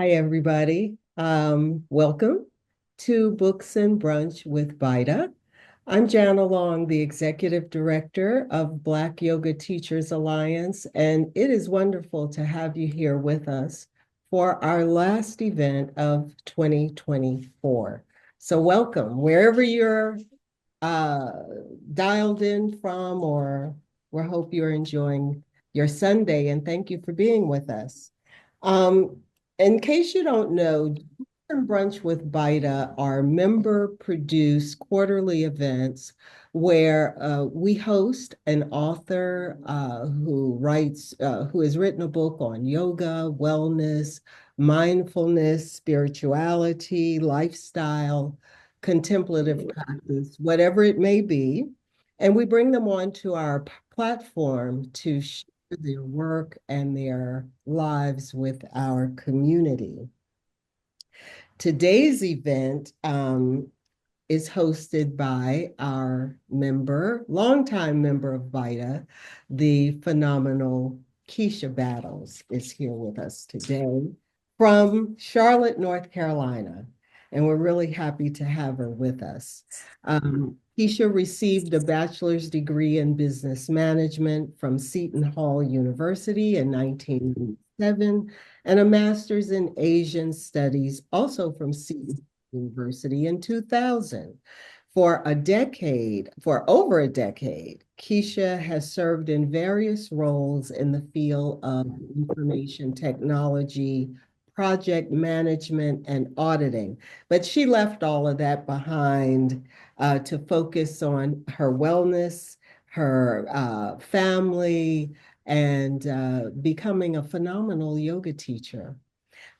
Hi, everybody. Welcome to Books and Brunch with BYTA. I'm Jana Long, the Executive Director of Black Yoga Teachers Alliance, and it is wonderful to have you here with us for our last event of 2024. So welcome, wherever you're uh, dialed in from, or we hope you're enjoying your Sunday, and thank you for being with us. Um, in case you don't know, Brunch with BYTA are member-produced quarterly events where we host an author who has written a book on yoga, wellness, mindfulness, spirituality, lifestyle, contemplative practice, whatever it may be. And we bring them onto our platform to share their work and their lives with our community. Today's event is hosted by our longtime member of BYTA, the phenomenal Keisha Battles is here with us today from Charlotte, North Carolina. And we're really happy to have her with us. Keisha received a bachelor's degree in business management from Seton Hall University in 1997 and a master's in Asian studies also from Seton University in 2000. For over a decade, Keisha has served in various roles in the field of information technology, project management, and auditing. But she left all of that behind to focus on her wellness, her family, and becoming a phenomenal yoga teacher.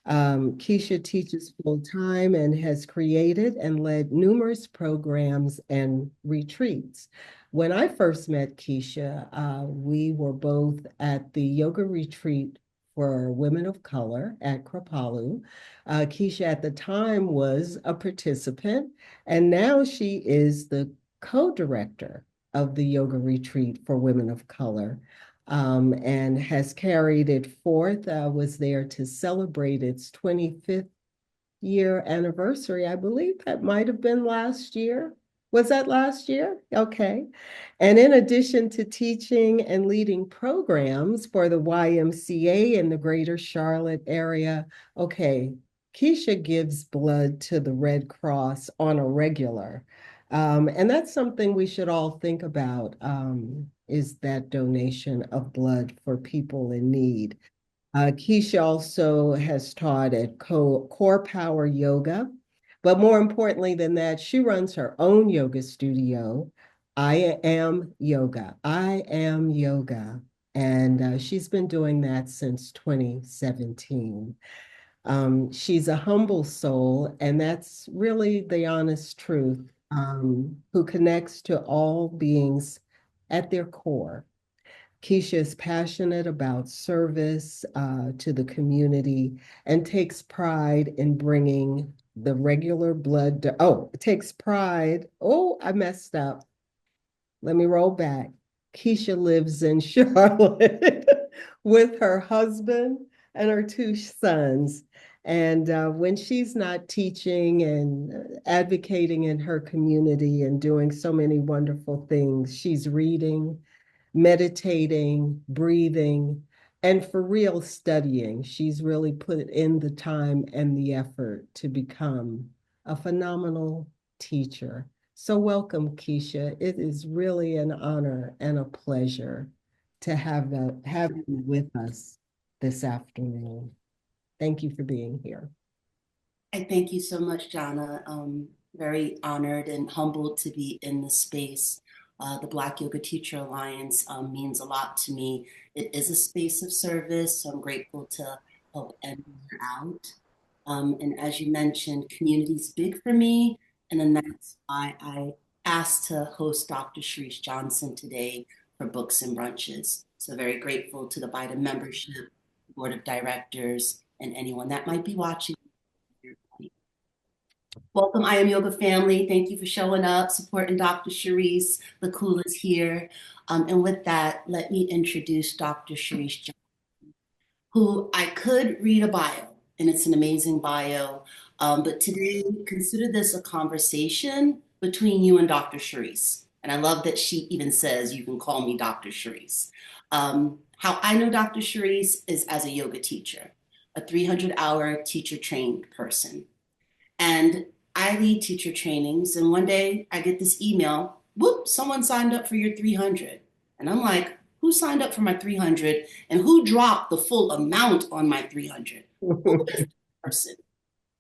Keisha teaches full time and has created and led numerous programs and retreats. When I first met Keisha, we were both at the yoga retreat for women of color at Kripalu. Keisha at the time was a participant, and now she is the co-director of the yoga retreat for women of color and has carried it forth. I was there to celebrate its 25th year anniversary. I believe that might have been last year. Was that last year? Okay. And in addition to teaching and leading programs for the YMCA in the greater Charlotte area, okay, Keisha gives blood to the Red Cross on a regular. And that's something we should all think about, is that donation of blood for people in need. Keisha also has taught at Core Power Yoga, but more importantly than that, she runs her own yoga studio. I am yoga. And she's been doing that since 2017. She's a humble soul, and that's really the honest truth, who connects to all beings at their core. Keisha is passionate about service to the community and takes pride in bringing the regular takes pride. Oh, I messed up. Let me roll back. Keisha lives in Charlotte with her husband and her two sons. And when she's not teaching and advocating in her community and doing so many wonderful things, she's reading, meditating, breathing, and for real studying. She's really put in the time and the effort to become a phenomenal teacher. So welcome, Keisha. It is really an honor and a pleasure to have you with us this afternoon. Thank you for being here. I thank you so much, Jana. Very honored and humbled to be in this space. The Black Yoga Teacher Alliance means a lot to me. It is a space of service, so I'm grateful to help everyone out. And as you mentioned, community is big for me, and then that's why I asked to host Dr. Charryse Johnson today for Books and Brunches. So very grateful to the BITA membership, board of directors, and anyone that might be watching. Welcome, I Am Yoga family. Thank you for showing up, supporting Dr. Charryse. The cool is here. And with that, let me introduce Dr. Charryse Johnson, who I could read a bio. and it's an amazing bio. But today, consider this a conversation between you and Dr. Charryse. And I love that she even says you can call me Dr. Charryse. How I know Dr. Charryse is as a yoga teacher, a 300-hour teacher trained person. And I lead teacher trainings. And one day I get this email, whoop, someone signed up for your 300. And I'm like, who signed up for my 300 and who dropped the full amount on my 300? Who is this person?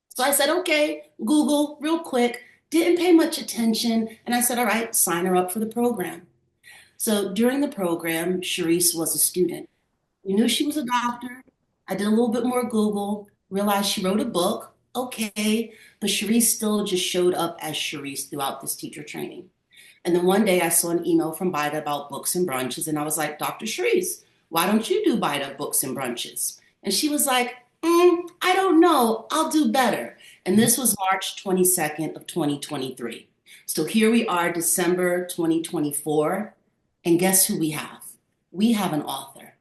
So I said, okay, Google, real quick, didn't pay much attention. And I said, all right, sign her up for the program. So during the program, Charryse was a student. We knew she was a doctor. I did a little bit more Google, realized she wrote a book. Okay, but Charryse still just showed up as Charryse throughout this teacher training. And then one day I saw an email from BYTA about books and brunches, and I was like, Dr. Charryse, why don't you do BYTA books and brunches? And she was like, I don't know, I'll do better. And this was March 22nd of 2023. So here we are, December 2024, and guess who we have? We have an author.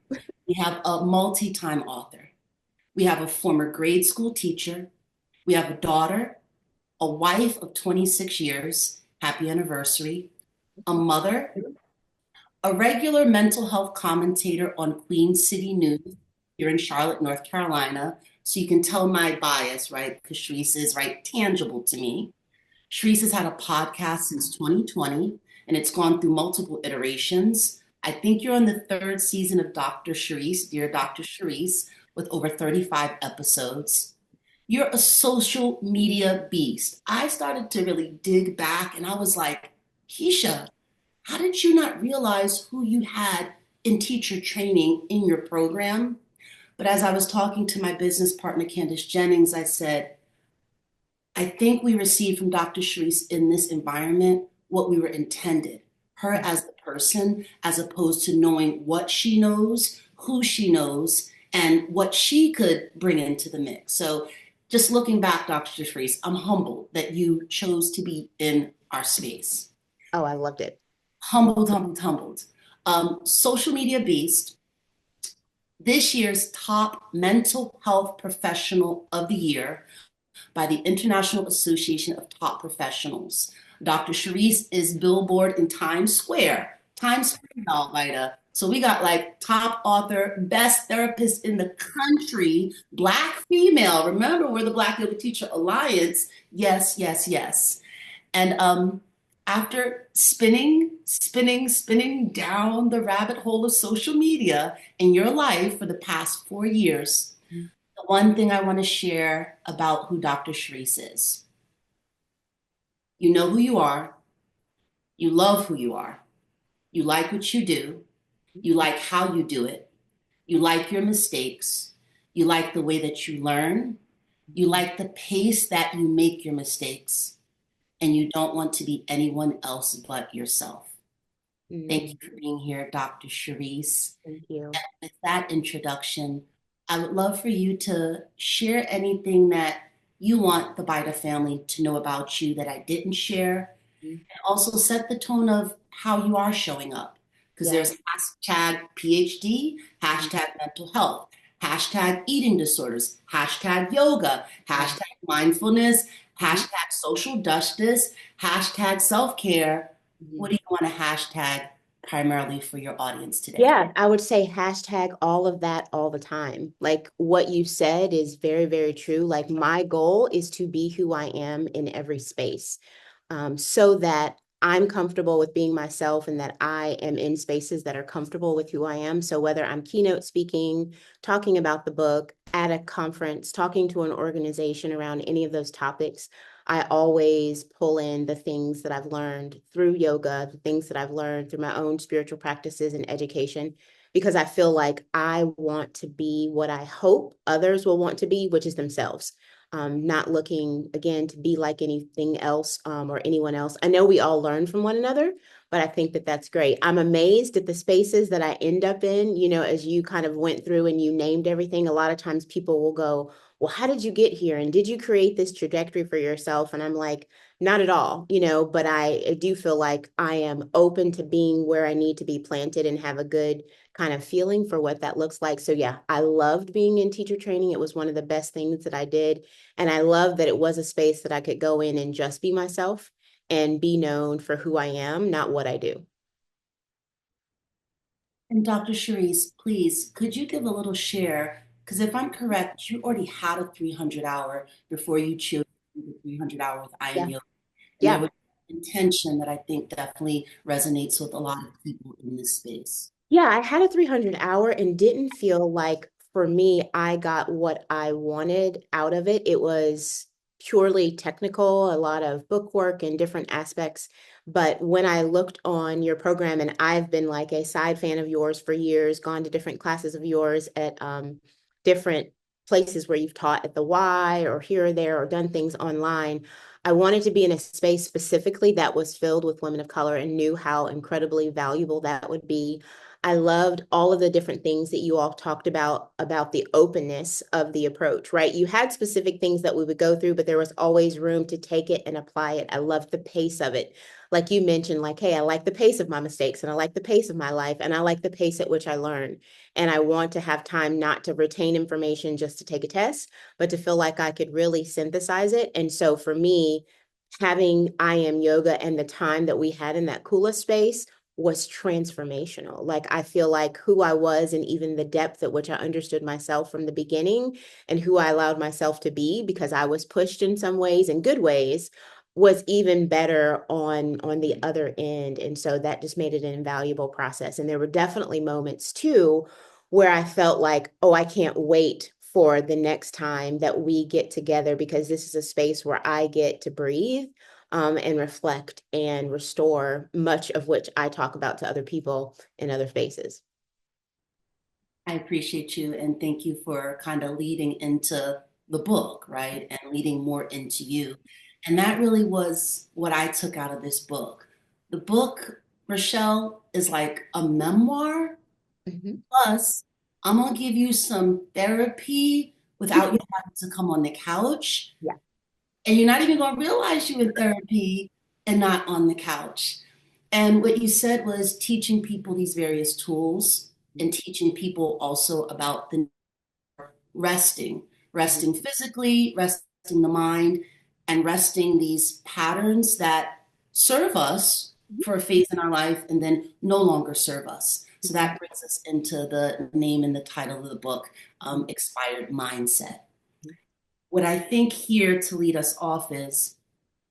We have a multi-time author. We have a former grade school teacher. We have a daughter, a wife of 26 years, happy anniversary, a mother, a regular mental health commentator on Queen City News here in Charlotte, North Carolina. So you can tell my bias, right? Because Charryse is right tangible to me. Charryse has had a podcast since 2020, and it's gone through multiple iterations. I think you're on the third season of Dr. Charryse, Dear Dr. Charryse, with over 35 episodes. You're a social media beast. I started to really dig back and I was like, Keisha, how did you not realize who you had in teacher training in your program? But as I was talking to my business partner, Candace Jennings, I said, I think we received from Dr. Charryse in this environment what we were intended, her as the person, as opposed to knowing what she knows, who she knows, and what she could bring into the mix. So just looking back, Dr. Charryse, I'm humbled that you chose to be in our space. Oh, I loved it. Humbled, humbled, humbled. Social media beast, this year's top mental health professional of the year by the International Association of Top Professionals. Dr. Charryse is billboard in Times Square. Times Square, Alvida. So we got like top author, best therapist in the country, Black female. Remember, we're the Black Yoga Teacher Alliance. Yes, yes, yes. And after spinning down the rabbit hole of social media in your life for the past 4 years, the one thing I want to share about who Dr. Charryse is. You know who you are. You love who you are. You like what you do. You like how you do it. You like your mistakes. You like the way that you learn. You like the pace that you make your mistakes. And you don't want to be anyone else but yourself. Thank you for being here, Dr. Charryse. Thank you. And with that introduction, I would love for you to share anything that you want the BYTA family to know about you that I didn't share, and also set the tone of how you are showing up. Because there's hashtag PhD, hashtag mental health, hashtag eating disorders, hashtag yoga, hashtag mindfulness, hashtag social justice, hashtag self-care. What do you want to hashtag primarily for your audience today? Yeah, I would say hashtag all of that all the time. Like what you said is very, very true. Like my goal is to be who I am in every space, so that I'm comfortable with being myself and that I am in spaces that are comfortable with who I am. So whether I'm keynote speaking, talking about the book, at a conference, talking to an organization around any of those topics, I always pull in the things that I've learned through yoga, the things that I've learned through my own spiritual practices and education, because I feel like I want to be what I hope others will want to be, which is themselves. Not looking, again, to be like anything else or anyone else. I know we all learn from one another, but I think that that's great. I'm amazed at the spaces that I end up in, you know, as you kind of went through and you named everything. A lot of times people will go, well, how did you get here? And did you create this trajectory for yourself? And I'm like, not at all, but I do feel like I am open to being where I need to be planted and have a good kind of feeling for what that looks like. So yeah, I loved being in teacher training. It was one of the best things that I did. And I love that it was a space that I could go in and just be myself and be known for who I am, not what I do. And Dr. Charisse, please, could you give a little share? Because if I'm correct, you already had a 300 hour before you chose the 300 hour with I Am Yeah. Yoga. And there Yeah. was intention that I think definitely resonates with a lot of people in this space. Yeah, I had a 300 hour and didn't feel like for me, I got what I wanted out of it. It was purely technical, a lot of book work and different aspects. But when I looked on your program, and I've been like a side fan of yours for years, gone to different classes of yours at different places where you've taught at the Y or here or there or done things online. I wanted to be in a space specifically that was filled with women of color and knew how incredibly valuable that would be. I loved all of the different things that you all talked about the openness of the approach, right? You had specific things that we would go through, but there was always room to take it and apply it. I loved the pace of it. Like you mentioned, like, hey, I like the pace of my mistakes and I like the pace of my life and I like the pace at which I learn. And I want to have time not to retain information just to take a test, but to feel like I could really synthesize it. And so for me, having I Am Yoga and the time that we had in that Kula space was transformational. Like I feel like who I was and even the depth at which I understood myself from the beginning and who I allowed myself to be because I was pushed in some ways in good ways was even better on the other end. And so that just made it an invaluable process. And there were definitely moments too where I felt like, oh, I can't wait for the next time that we get together because this is a space where I get to breathe and reflect and restore, much of which I talk about to other people in other spaces. I appreciate you and thank you for kind of leading into the book, right? And leading more into you. And that really was what I took out of this book. The book, Rochelle, is like a memoir. Mhm. Plus, I'm gonna give you some therapy without you having to come on the couch. Yeah. And you're not even gonna realize you're in therapy and not on the couch. And what you said was teaching people these various tools and teaching people also about the resting physically, resting the mind, and resting these patterns that serve us for a phase in our life and then no longer serve us. So that brings us into the name and the title of the book, Expired Mindset. What I think here to lead us off is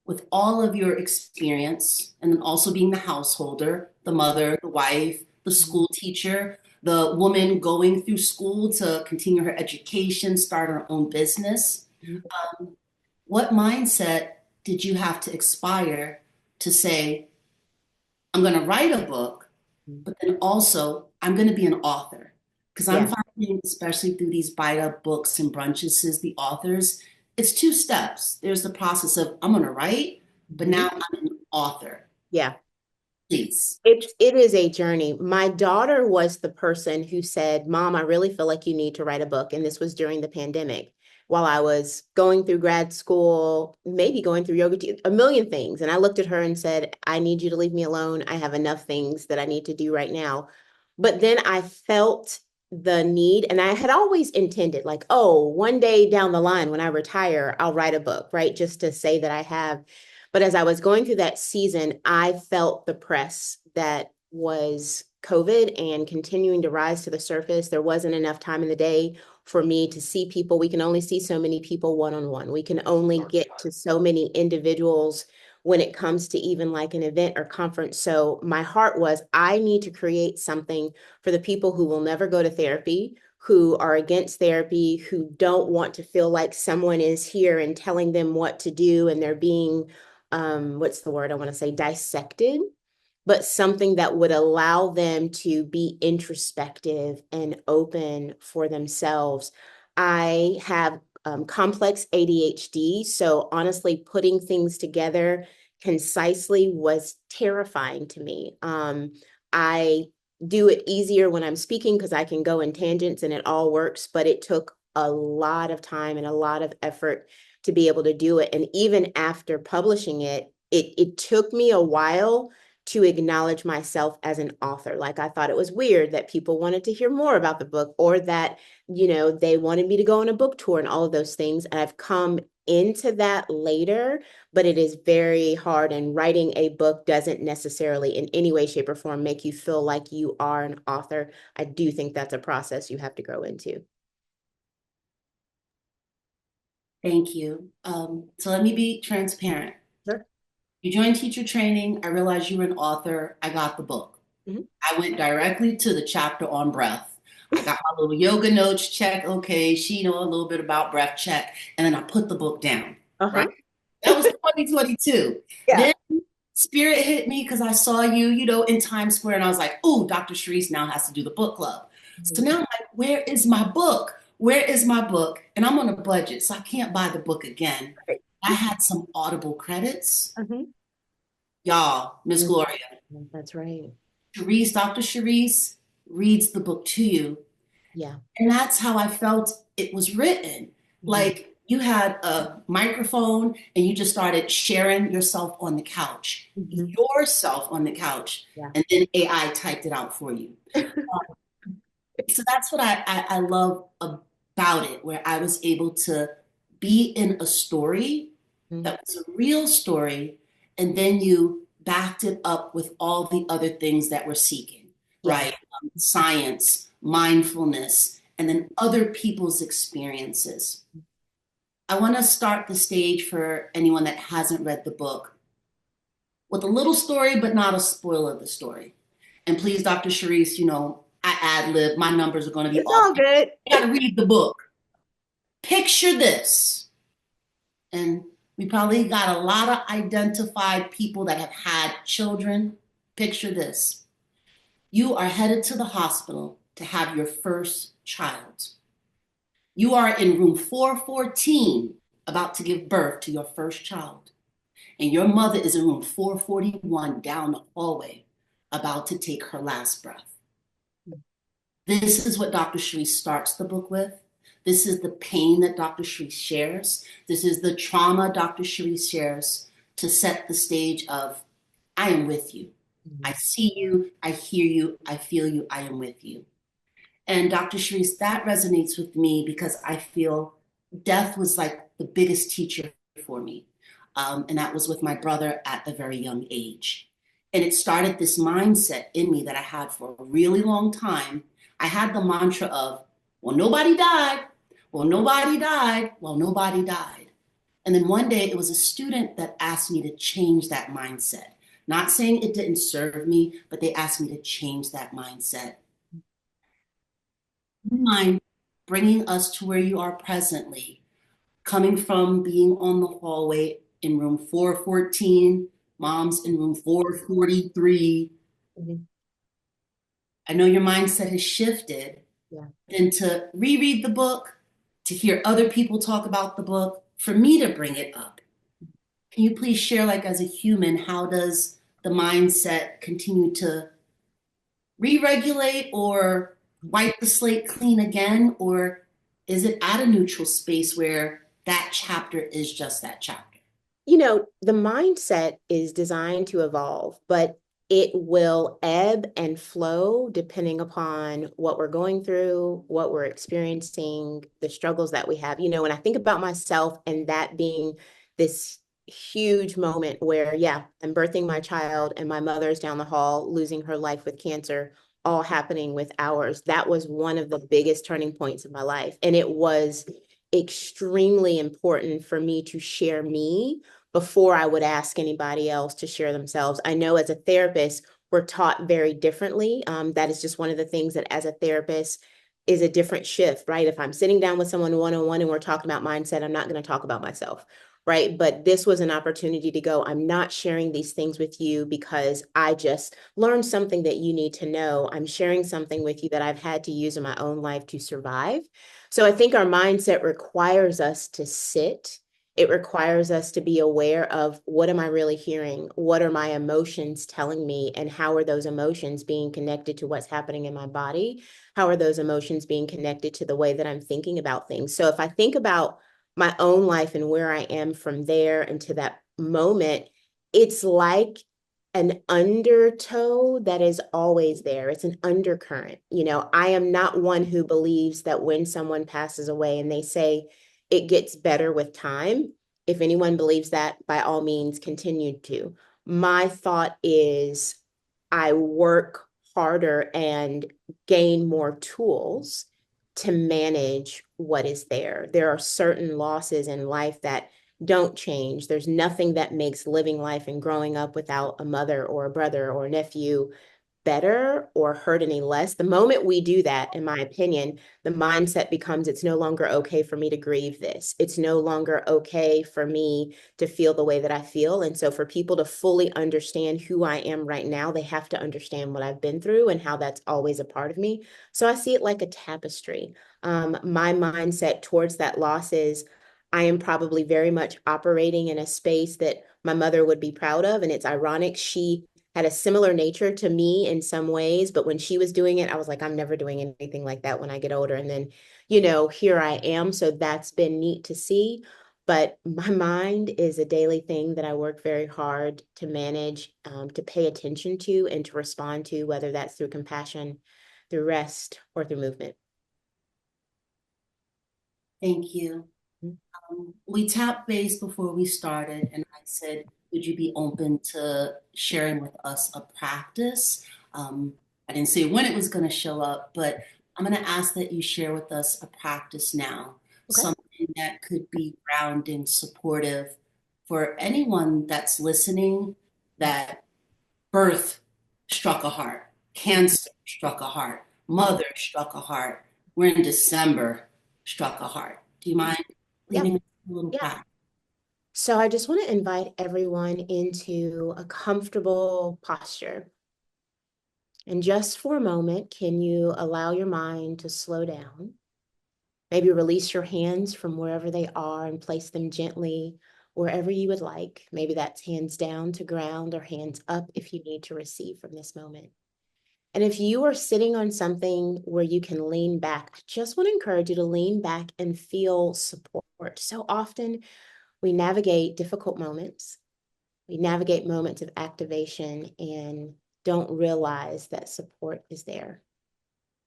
with all of your experience and then also being the householder, the mother, the wife, the school teacher, the woman going through school to continue her education, start her own business. What mindset did you have to expire to say, I'm going to write a book, but then also I'm going to be an author? Because I'm Yeah. finding, especially through these BYTA books and brunches, as the authors, it's two steps. There's the process of I'm going to write, but now I'm an author. Yeah. Please. It is a journey. My daughter was the person who said, Mom, I really feel like you need to write a book. And this was during the pandemic while I was going through grad school, maybe going through yoga, a million things. And I looked at her and said, I need you to leave me alone. I have enough things that I need to do right now. But then I felt the need, and I had always intended, like, oh, one day down the line when I retire, I'll write a book, right? Just to say that I have. But as I was going through that season, I felt the press that was COVID and continuing to rise to the surface. There wasn't enough time in the day for me to see people. We can only see so many people one-on-one. We can only get to so many individuals when it comes to even like an event or conference. So my heart was, I need to create something for the people who will never go to therapy, who are against therapy, who don't want to feel like someone is here and telling them what to do and they're being what's the word I want to say, dissected, but something that would allow them to be introspective and open for themselves. I have complex ADHD, so honestly, putting things together concisely was terrifying to me. I do it easier when I'm speaking because I can go in tangents and it all works, but it took a lot of time and a lot of effort to be able to do it. And even after publishing it, it took me a while to acknowledge myself as an author. Like I thought it was weird that people wanted to hear more about the book, or that, they wanted me to go on a book tour and all of those things. And I've come into that later, but it is very hard. And writing a book doesn't necessarily in any way, shape, or form make you feel like you are an author. I do think that's a process you have to grow into. Thank you. So let me be transparent. Sure. You joined teacher training. I realized you were an author. I got the book. Mhm. I went directly to the chapter on breath. I got my little yoga notes, check, okay, she know a little bit about breath, check, and then I put the book down, right? Uh-huh. That was 2022. Yeah. Then spirit hit me because I saw you, in Times Square, and I was like, oh, Dr. Charryse now has to do the book club. So Mhm. now I'm like, where is my book? Where is my book? And I'm on a budget, so I can't buy the book again. Right. I had some Audible credits. Mhm. Y'all, Miss Mhm. Gloria, That's right. Dr. Charryse reads the book to you. Yeah. And that's how I felt it was written. Mhm. Like you had a microphone and you just started sharing yourself on the couch, Mhm. Yeah. and then AI typed it out for you. So that's what I love about it, where I was able to be in a story Mhm. that was a real story, and then you backed it up with all the other things that we're seeking, Yeah. right? Science, mindfulness, and then other people's experiences. I want to start the stage for anyone that hasn't read the book with a little story, but not a spoil of the story. And please, Dr. Charryse, I ad lib, my numbers are going to be It's off. all good. You got to read the book. Picture this. And we probably got a lot of identified people that have had children. Picture this. You are headed to the hospital to have your first child. You are in room 414 about to give birth to your first child. And your mother is in room 441 down the hallway about to take her last breath. This is what Dr. Charryse starts the book with. This is the pain that Dr. Charryse shares. This is the trauma Dr. Charryse shares to set the stage of, I am with you. I see you, I hear you, I feel you, I am with you. And Dr. Charryse, that resonates with me because I feel death was like the biggest teacher for me. And that was with my brother at a very young age. And it started this mindset in me that I had for a really long time. I had the mantra of, well, nobody died. Well, nobody died. Well, nobody died. And then one day it was a student that asked me to change that mindset. Not saying it didn't serve me, but they asked me to change that mindset. Mind bringing us to where you are presently, coming from being on the hallway in room 414, mom's in room 443. Mhm. I know your mindset has shifted. Yeah. Then to reread the book, to hear other people talk about the book, for me to bring it up. Can you please share, like as a human, how does the mindset continue to re-regulate or wipe the slate clean again? Or is it at a neutral space where that chapter is just that chapter? The mindset is designed to evolve, but it will ebb and flow depending upon what we're going through, what we're experiencing, the struggles that we have. When I think about myself and that being this huge moment where, yeah, I'm birthing my child and my mother's down the hall losing her life with cancer, all happening with ours. That was one of the biggest turning points of my life. And it was extremely important for me to share me before I would ask anybody else to share themselves. I know as a therapist, we're taught very differently. That is just one of the things that as a therapist is a different shift, right? If I'm sitting down with someone one-on-one and we're talking about mindset, I'm not going to talk about myself, right? But this was an opportunity to go, I'm not sharing these things with you because I just learned something that you need to know. I'm sharing something with you that I've had to use in my own life to survive. So I think our mindset requires us to sit It requires us to be aware of what am I really hearing? What are my emotions telling me? And how are those emotions being connected to what's happening in my body? How are those emotions being connected to the way that I'm thinking about things? So if I think about my own life and where I am from there and to that moment, it's like an undertow that is always there. It's an undercurrent. You know, I am not one who believes that when someone passes away and they say it gets better with time. If anyone believes that, by all means, continue to. My thought is I work harder and gain more tools to manage what is there. There are certain losses in life that don't change. There's nothing that makes living life and growing up without a mother or a brother or a nephew better or hurt any less. The moment we do that, in my opinion, the mindset becomes it's no longer okay for me to grieve this. It's no longer okay for me to feel the way that I feel. And so for people to fully understand who I am right now, they have to understand what I've been through and how that's always a part of me. So I see it like a tapestry. My mindset towards that loss is I am probably very much operating in a space that my mother would be proud of. And it's ironic. She had a similar nature to me in some ways, but when she was doing it, I was like, I'm never doing anything like that when I get older. And then, you know, here I am. So that's been neat to see. But my mind is a daily thing that I work very hard to manage, to pay attention to, and to respond to, whether that's through compassion, through rest, or through movement. Thank you. We tapped base before we started, and I said, would you be open to sharing with us a practice? I didn't say when it was going to show up, but I'm going to ask that you share with us a practice now, Okay. something that could be grounding, supportive for anyone that's listening, that birth struck a heart, cancer struck a heart, mother struck a heart. We're in December, struck a heart. Do you mind Yeah. leading a little Yeah. practice? So I just want to invite everyone into a comfortable posture. And just for a moment, can you allow your mind to slow down? Maybe release your hands from wherever they are and place them gently wherever you would like. Maybe that's hands down to ground or hands up if you need to receive from this moment. And if you are sitting on something where you can lean back, I just want to encourage you to lean back and feel support. So often we navigate difficult moments. We navigate moments of activation and don't realize that support is there.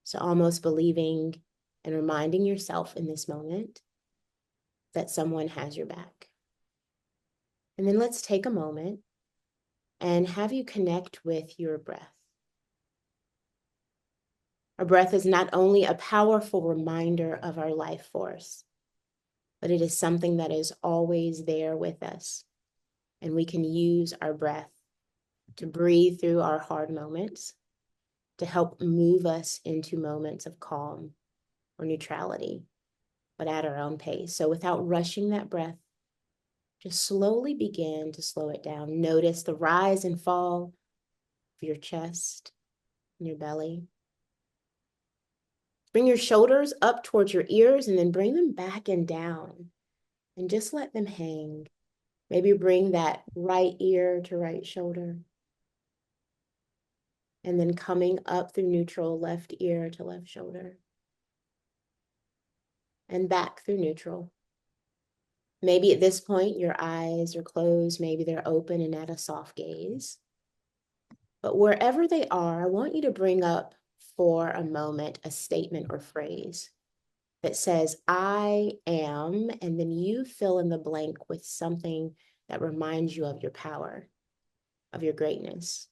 So almost believing and reminding yourself in this moment that someone has your back. And then let's take a moment and have you connect with your breath. Our breath is not only a powerful reminder of our life force, but it is something that is always there with us. And we can use our breath to breathe through our hard moments, to help move us into moments of calm or neutrality, but at our own pace. So without rushing that breath, just slowly begin to slow it down. Notice the rise and fall of your chest and your belly. Bring your shoulders up towards your ears and then bring them back and down and just let them hang. Maybe bring that right ear to right shoulder and then coming up through neutral, left ear to left shoulder and back through neutral. Maybe at this point, your eyes are closed. Maybe they're open and at a soft gaze. But wherever they are, I want you to bring up for a moment a statement or phrase that says, I am, and then you fill in the blank with something that reminds you of your power, of your greatness,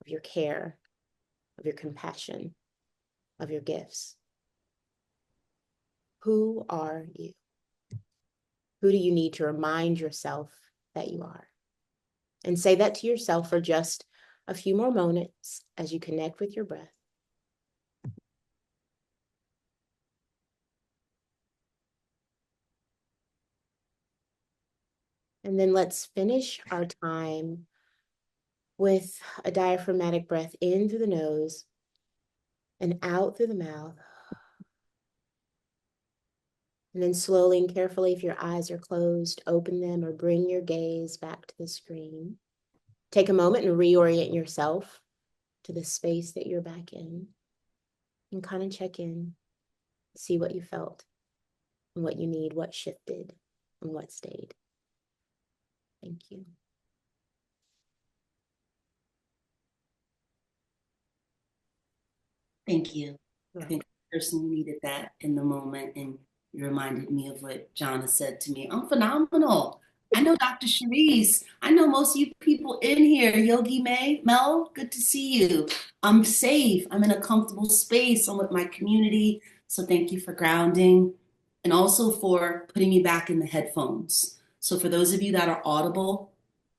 of your care, of your compassion, of your gifts. Who are you? Who do you need to remind yourself that you are? And say that to yourself for just a few more moments as you connect with your breath. And then let's finish our time with a diaphragmatic breath in through the nose and out through the mouth. And then slowly and carefully, if your eyes are closed, open them or bring your gaze back to the screen. Take a moment and reorient yourself to the space that you're back in and kind of check in, see what you felt and what you need, what shifted and what stayed. Thank you. Thank you. I Right. think I personally needed that in the moment, and you reminded me of what Jonna said to me. I'm phenomenal. I know Dr. Charryse. I know most of you people in here. Yogi May, Mel, good to see you. I'm safe. I'm in a comfortable space. I'm with my community. So thank you for grounding and also for putting me back in the headphones. So for those of you that are audible,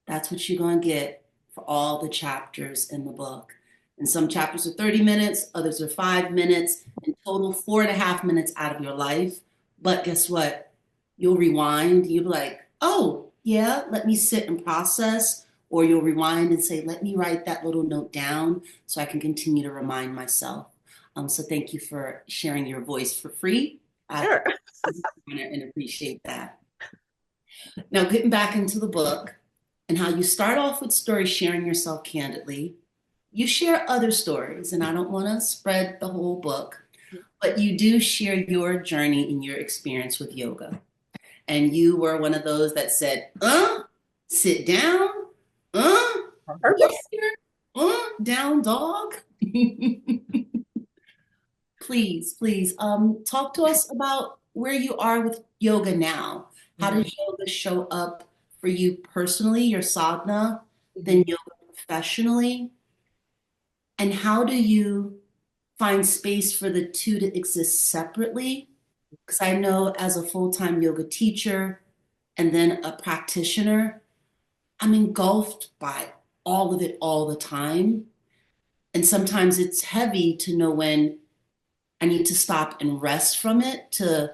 that's what you're going to get for all the chapters in the book. And some chapters are 30 minutes, others are 5 minutes, in total 4.5 minutes out of your life. But guess what? You'll rewind, you'll be like, oh, yeah, let me sit and process. Or you'll rewind and say, let me write that little note down so I can continue to remind myself. So thank you for sharing your voice for free. I Sure. and appreciate that. Now, getting back into the book and how you start off with stories sharing yourself candidly. You share other stories, and I don't want to spread the whole book, but you do share your journey and your experience with yoga. And you were one of those that said, sit down, Purpose. warrior, down dog. Please, talk to us about where you are with yoga now. How does yoga show up for you personally, your sadhana, then yoga professionally? And how do you find space for the two to exist separately? Because I know as a full-time yoga teacher and then a practitioner, I'm engulfed by all of it all the time. And sometimes it's heavy to know when I need to stop and rest from it to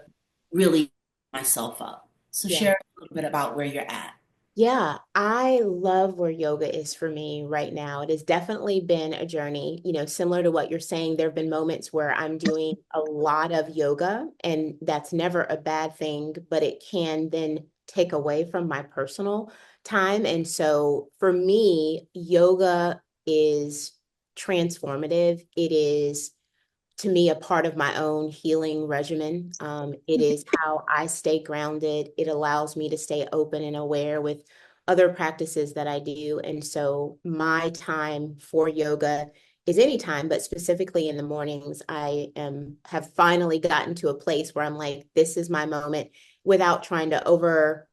really myself up. So Yeah. share a little bit about where you're at. Yeah, I love where yoga is for me right now. It has definitely been a journey, similar to what you're saying. There have been moments where I'm doing a lot of yoga, and that's never a bad thing, but it can then take away from my personal time. And so for me, yoga is transformative. It is to me a part of my own healing regimen. It is how I stay grounded. It allows me to stay open and aware with other practices that I do. And so my time for yoga is anytime, but specifically in the mornings, have finally gotten to a place where I'm like, this is my moment without trying to over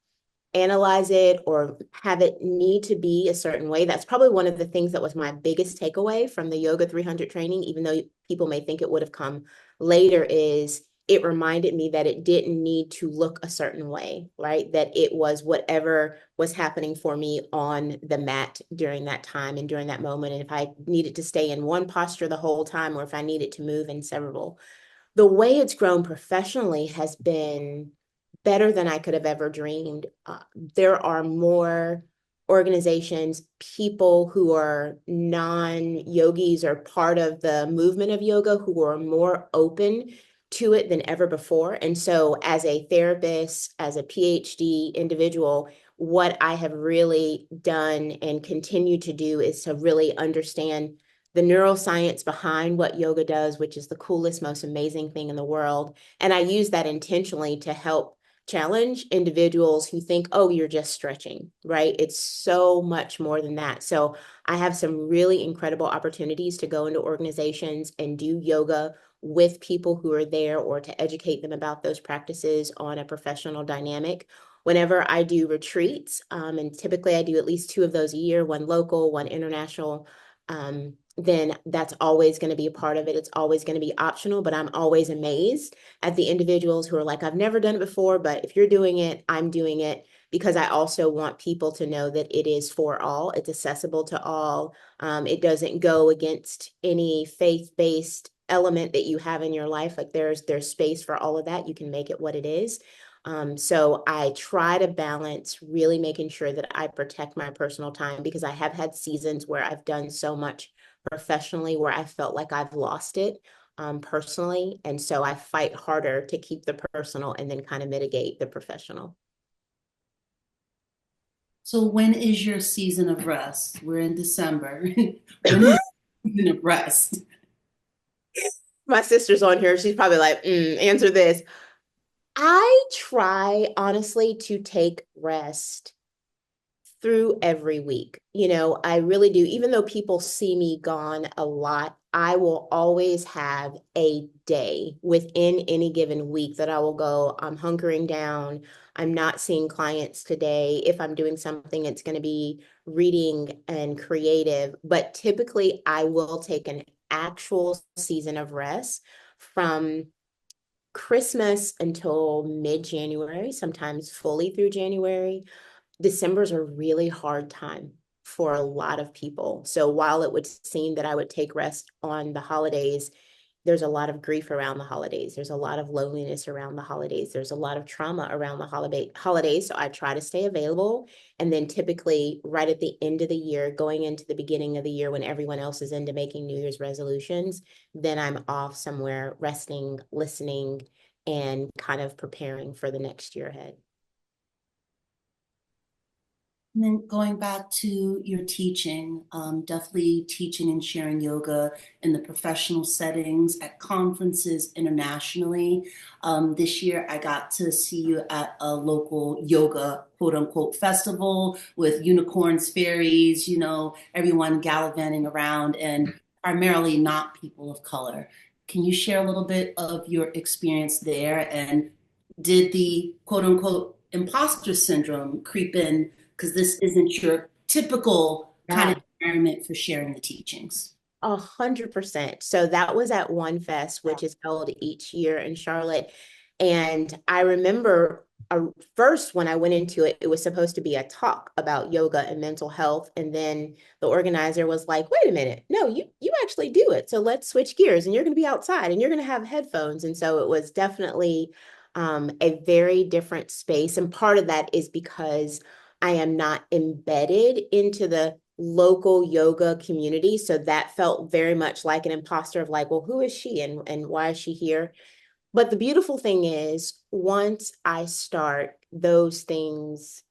analyze it or have it need to be a certain way. That's probably one of the things that was my biggest takeaway from the Yoga 300 training, even though people may think it would have come later, is it reminded me that it didn't need to look a certain way, right? That it was whatever was happening for me on the mat during that time and during that moment. And if I needed to stay in one posture the whole time, or if I needed to move in several, the way it's grown professionally has been better than I could have ever dreamed. There are more organizations, people who are non-yogis or part of the movement of yoga who are more open to it than ever before. And so as a therapist, as a PhD individual, what I have really done and continue to do is to really understand the neuroscience behind what yoga does, which is the coolest, most amazing thing in the world. And I use that intentionally to help challenge individuals who think, oh, you're just stretching, right? It's so much more than that. So I have some really incredible opportunities to go into organizations and do yoga with people who are there, or to educate them about those practices on a professional dynamic. Whenever I do retreats, and typically I do at least 2 of those a year, one local, one international, then that's always going to be a part of it. It's always going to be optional, but I'm always amazed at the individuals who are like, I've never done it before, but if you're doing it, I'm doing it, because I also want people to know that it is for all. It's accessible to all. It doesn't go against any faith-based element that you have in your life. Like there's space for all of that. You can make it what it is. So I try to balance really making sure that I protect my personal time, because I have had seasons where I've done so much professionally where I felt like I've lost it. personally. And so I fight harder to keep the personal and then kind of mitigate the professional. So when is your season of rest? We're in December. When is your season of rest? My sister's on here. She's probably like, answer this. I try honestly to take rest through every week. You know, I really do. Even though people see me gone a lot, I will always have a day within any given week that I will go, I'm hunkering down. I'm not seeing clients today. If I'm doing something, it's going to be reading and creative. But typically, I will take an actual season of rest from Christmas until mid-January, sometimes fully through January. December's a really hard time for a lot of people. So while it would seem that I would take rest on the holidays, there's a lot of grief around the holidays. There's a lot of loneliness around the holidays. There's a lot of trauma around the holidays. So I try to stay available. And then typically right at the end of the year, going into the beginning of the year when everyone else is into making New Year's resolutions, then I'm off somewhere resting, listening, and kind of preparing for the next year ahead. And then going back to your teaching, definitely teaching and sharing yoga in the professional settings, at conferences internationally. This year, I got to see you at a local yoga, quote unquote, festival with unicorns, fairies, everyone gallivanting around and primarily not people of color. Can you share a little bit of your experience there? And did the quote unquote imposter syndrome creep in? Because this isn't your typical kind Yeah. of environment for sharing the teachings. 100%. So that was at One Fest, which is held each year in Charlotte. And I remember first when I went into it, it was supposed to be a talk about yoga and mental health. And then the organizer was like, wait a minute, no, you actually do it. So let's switch gears and you're going to be outside and you're going to have headphones. And so it was definitely a very different space. And part of that is because I am not embedded into the local yoga community. So that felt very much like an imposter of like, well, who is she and why is she here? But the beautiful thing is, once I start, those things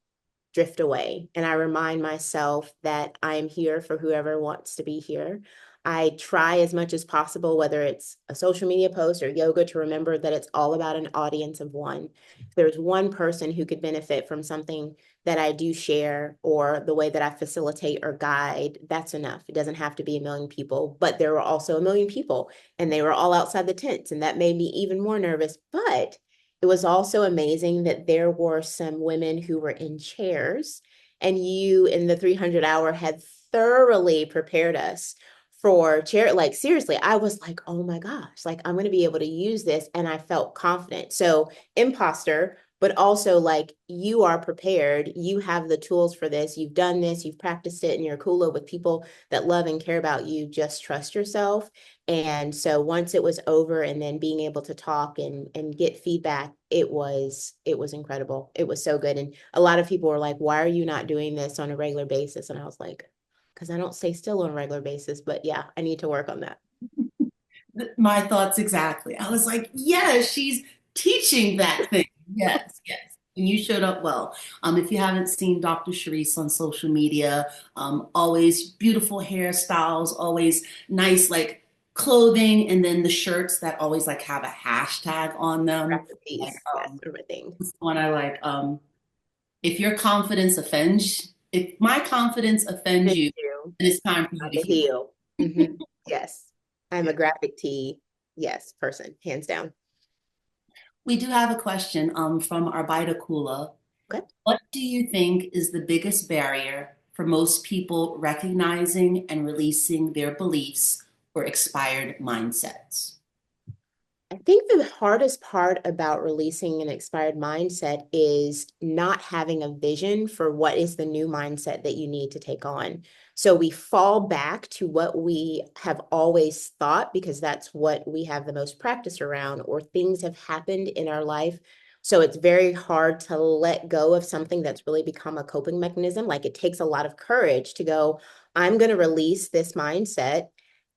drift away. And I remind myself that I am here for whoever wants to be here. I try as much as possible, whether it's a social media post or yoga, to remember that it's all about an audience of one. If there's one person who could benefit from something that I do share or the way that I facilitate or guide, that's enough. It doesn't have to be a million people, but there were also a million people and they were all outside the tents. And that made me even more nervous. But it was also amazing that there were some women who were in chairs, and you in the 300 hour had thoroughly prepared us for chair. Like, seriously, I was like, oh my gosh, like I'm going to be able to use this. And I felt confident. So, imposter, but also like you are prepared. You have the tools for this. You've done this, you've practiced it, and you're cooler with people that love and care about you. Just trust yourself. And so once it was over and then being able to talk and get feedback, it was incredible. It was so good. And a lot of people were like, why are you not doing this on a regular basis? And I was like, because I don't stay still on a regular basis, but yeah, I need to work on that. My thoughts exactly. I was like, yeah, she's teaching that thing. Yes, yes. And you showed up well. If you haven't seen Dr. Charryse on social media, always beautiful hairstyles, always nice like clothing, and then the shirts that always like have a hashtag on them. Graphic Like piece, that's everything. one I like. If your confidence offends, if my confidence offends Thank you, you. then it's time for you About to to heal. heal. Mhm. Yes, I'm a graphic tee, yes, person, hands down. We do have a question from our Kula. Okay. What do you think is the biggest barrier for most people recognizing and releasing their beliefs or expired mindsets? I think the hardest part about releasing an expired mindset is not having a vision for what is the new mindset that you need to take on. So we fall back to what we have always thought because that's what we have the most practice around, or things have happened in our life. So it's very hard to let go of something that's really become a coping mechanism. Like, it takes a lot of courage to go, I'm going to release this mindset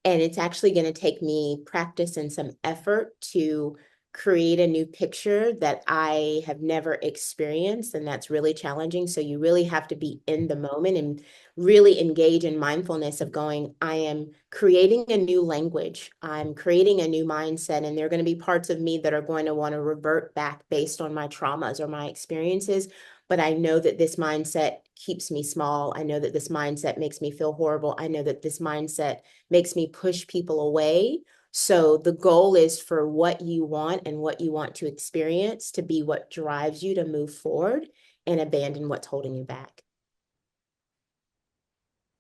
And it's actually going to take me practice and some effort to create a new picture that I have never experienced. And that's really challenging. So you really have to be in the moment and really engage in mindfulness of going, I am creating a new language. I'm creating a new mindset. And there are going to be parts of me that are going to want to revert back based on my traumas or my experiences. But I know that this mindset keeps me small. I know that this mindset makes me feel horrible. I know that this mindset makes me push people away. So the goal is for what you want and what you want to experience to be what drives you to move forward and abandon what's holding you back.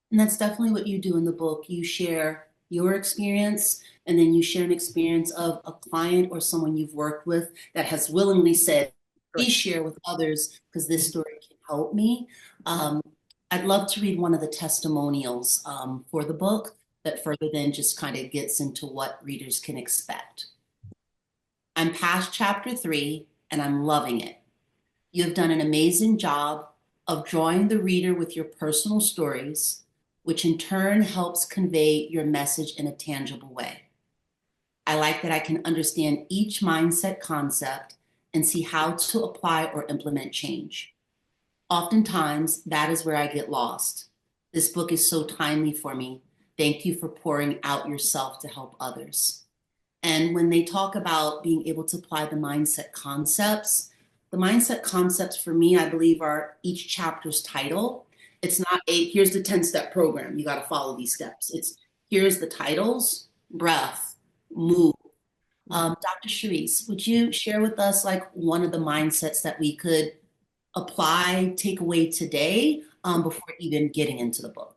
And that's definitely what you do in the book. You share your experience, and then you share an experience of a client or someone you've worked with that has willingly said, please share with others because this story can help me. Um, I'd love to read one of the testimonials for the book that further then just kind of gets into what readers can expect. I'm past chapter 3 and I'm loving it. You have done an amazing job of drawing the reader with your personal stories, which in turn helps convey your message in a tangible way. I like that I can understand each mindset concept and see how to apply or implement change. Oftentimes, that is where I get lost. This book is so timely for me. Thank you for pouring out yourself to help others. And when they talk about being able to apply the mindset concepts for me, I believe, are each chapter's title. It's not here's the 10-step program. You got to follow these steps. It's here's the titles, breath, move. Dr. Charryse, would you share with us like one of the mindsets that we could apply, take away today before even getting into the book?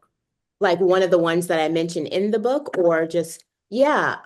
Like one of the ones that I mentioned in the book, or just, yeah,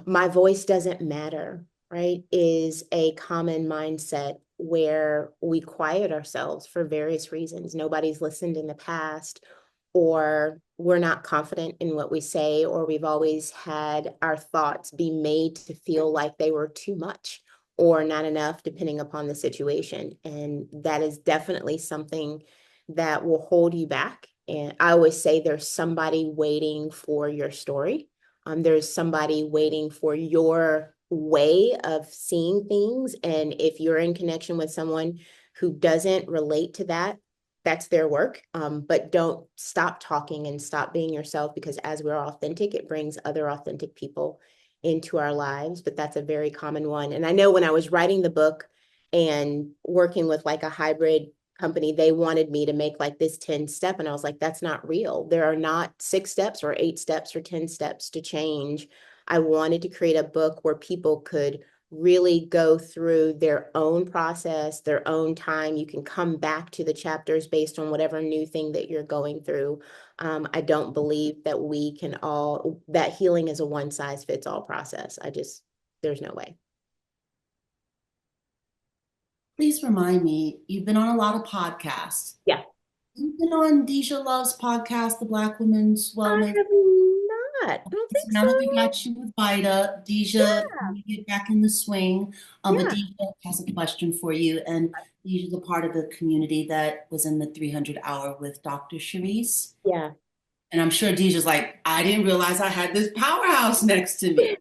my voice doesn't matter, right? Is a common mindset where we quiet ourselves for various reasons. Nobody's listened in the past, or we're not confident in what we say, or we've always had our thoughts be made to feel like they were too much or not enough, depending upon the situation. And that is definitely something that will hold you back. And I always say there's somebody waiting for your story. There's somebody waiting for your way of seeing things. And if you're in connection with someone who doesn't relate to that, that's their work. But don't stop talking and stop being yourself, because as we're authentic, it brings other authentic people into our lives. But that's a very common one. And I know when I was writing the book and working with like a hybrid company, they wanted me to make like this 10-step. And I was like, that's not real. There are not 6 steps or 8 steps or 10 steps to change. I wanted to create a book where people could really go through their own process, their own time. You can come back to the chapters based on whatever new thing that you're going through. I don't believe that that healing is a one size fits all process. There's no way. Please remind me, you've been on a lot of podcasts. Yeah. You've been on Deja Love's podcast, The Black Women's I Wellness. have not. I don't think Now so. that we got you with BYTA, Deja, you get back in the swing. But Yeah. Deja has a question for you. And Deja's a part of the community that was in the 300 hour with Dr. Charryse. Yeah. And I'm sure Deja's like, I didn't realize I had this powerhouse next to me.